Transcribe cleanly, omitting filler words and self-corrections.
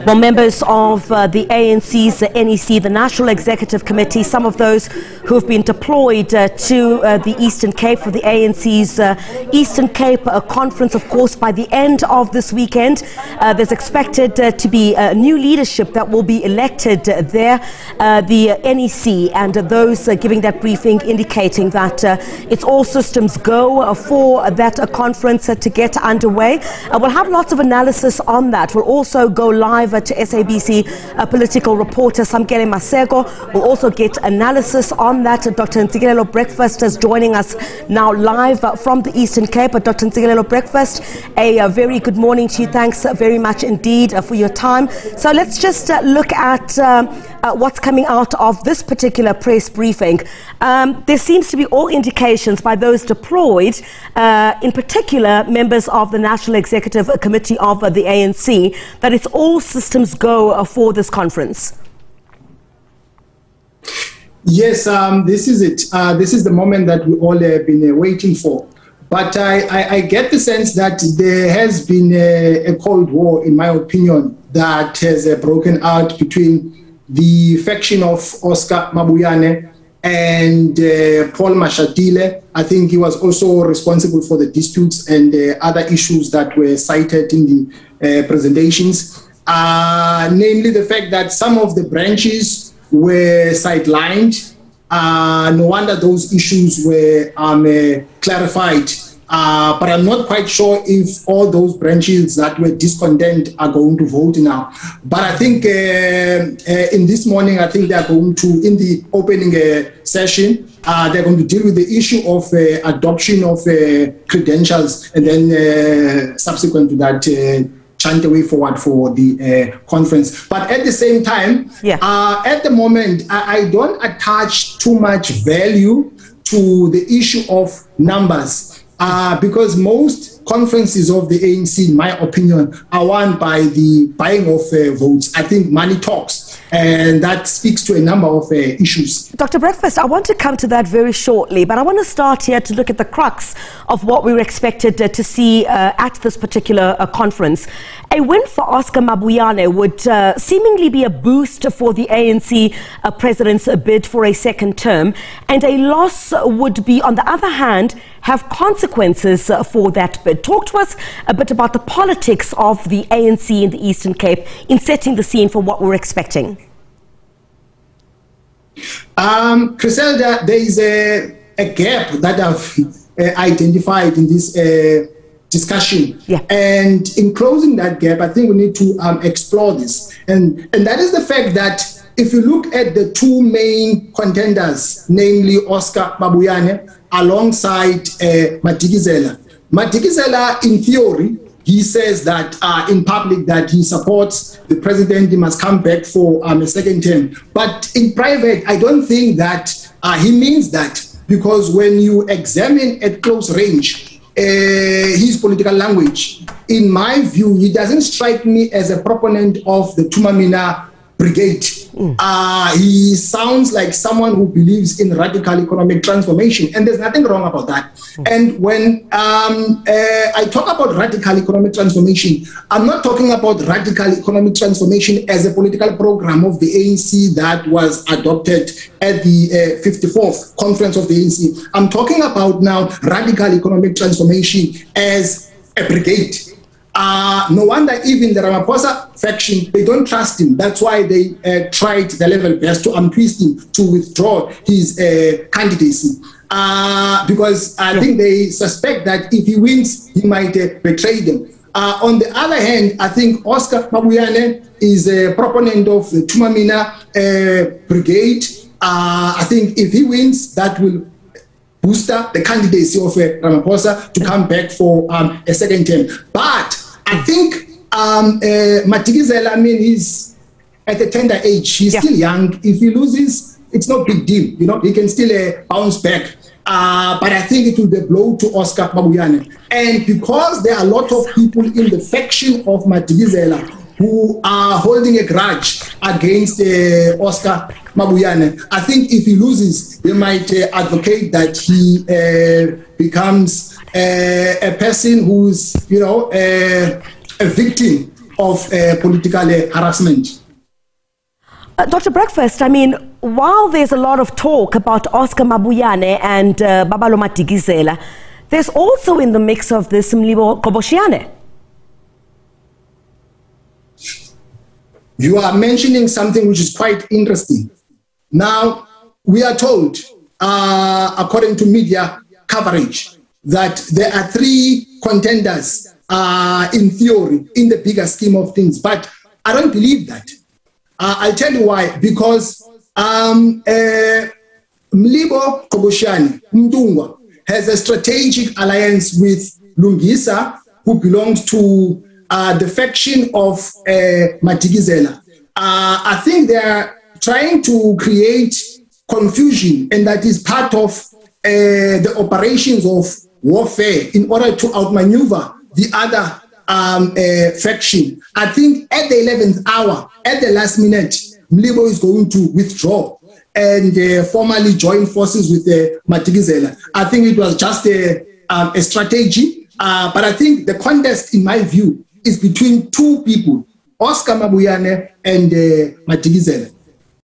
Well, members of the ANC's NEC, the National Executive Committee, some of those who have been deployed to the Eastern Cape for the ANC's Eastern Cape conference, of course, by the end of this weekend. There's expected to be new leadership that will be elected there. The NEC and those giving that briefing indicating that it's all systems go for that conference to get underway. We'll have lots of analysis on that. We'll also go live to SABC political reporter Samkele Maseko. We'll also get analysis on that. Dr Ntsikelelo Breakfast is joining us now live from the Eastern Cape. Dr Ntsikelelo Breakfast, a very good morning to you. Thanks very much indeed for your time. So let's just look at what's coming out of this particular press briefing. There seems to be all indications by those deployed, in particular members of the National Executive Committee of the ANC, that it's all systems go for this conference. Yes, this is it. This is the moment that we all have been waiting for. But I get the sense that there has been a Cold War, in my opinion, that has broken out between the faction of Oscar Mabuyane and Paul Mashatile. I think he was also responsible for the disputes and other issues that were cited in the presentations. Namely the fact that some of the branches were sidelined. No wonder those issues were clarified. But I'm not quite sure if all those branches that were discontent are going to vote now. But I think in this morning, I think they are going to, in the opening session, they're going to deal with the issue of adoption of credentials, and then subsequent to that, chant a way forward for the conference. But at the same time, at the moment, I don't attach too much value to the issue of numbers, because most conferences of the ANC, in my opinion, are won by the buying of votes. I think money talks. And that speaks to a number of issues. Dr. Breakfast, I want to come to that very shortly, but I want to start here to look at the crux of what we were expected to see at this particular conference. A win for Oscar Mabuyane would seemingly be a boost for the ANC president's bid for a second term, and a loss would be, on the other hand, have consequences for that bid. Talk to us a bit about the politics of the ANC in the Eastern Cape in setting the scene for what we're expecting. Griselda, there is a gap that I've identified in this discussion. And in closing that gap, I think we need to explore this. And that is the fact that if you look at the two main contenders, namely Oscar Mabuyane alongside Madikizela. Madikizela, in theory, he says that in public that he supports the president, he must come back for a second term. But in private, I don't think that he means that, because when you examine at close range his political language, in my view, he doesn't strike me as a proponent of the Tumamina brigade. He sounds like someone who believes in radical economic transformation, and there's nothing wrong about that. And when I talk about radical economic transformation, I'm not talking about radical economic transformation as a political program of the ANC that was adopted at the 54th conference of the ANC. I'm talking about now radical economic transformation as a brigade. No wonder even the Ramaphosa faction, they don't trust him. That's why they tried the level best to untwist him, to withdraw his candidacy. Because I think they suspect that if he wins, he might betray them. On the other hand, I think Oscar Mabuyane is a proponent of the Tumamina brigade. I think if he wins, that will boost up the candidacy of Ramaphosa to come back for a second term. But I think Madikizela, I mean, he's at a tender age. He's still young. If he loses, it's no big deal. You know, he can still bounce back. But I think it will be a blow to Oscar Mabuyane. And because there are a lot of people in the faction of Madikizela who are holding a grudge against Oscar Mabuyane, I think if he loses, they might advocate that he becomes a person who's, you know, a victim of political harassment. Dr. Breakfast, I mean, while there's a lot of talk about Oscar Mabuyane and Babalo Matikizela, there's also in the mix of this Mlibo Koboshiane. You are mentioning something which is quite interesting. Now, we are told, according to media coverage, that there are 3 contenders in theory, in the bigger scheme of things. But I don't believe that. I'll tell you why. Because Mlibo Koboshiane, Mdungwa, has a strategic alliance with Lungisa, who belongs to the faction of Matikizela. I think they are trying to create confusion, and that is part of the operations of warfare in order to outmaneuver the other faction. I think at the 11th hour, at the last minute, Mlibo is going to withdraw and formally join forces with Matikizela. I think it was just a strategy, but I think the contest, in my view, is between 2 people, Oscar Mabuyane and Matikizela.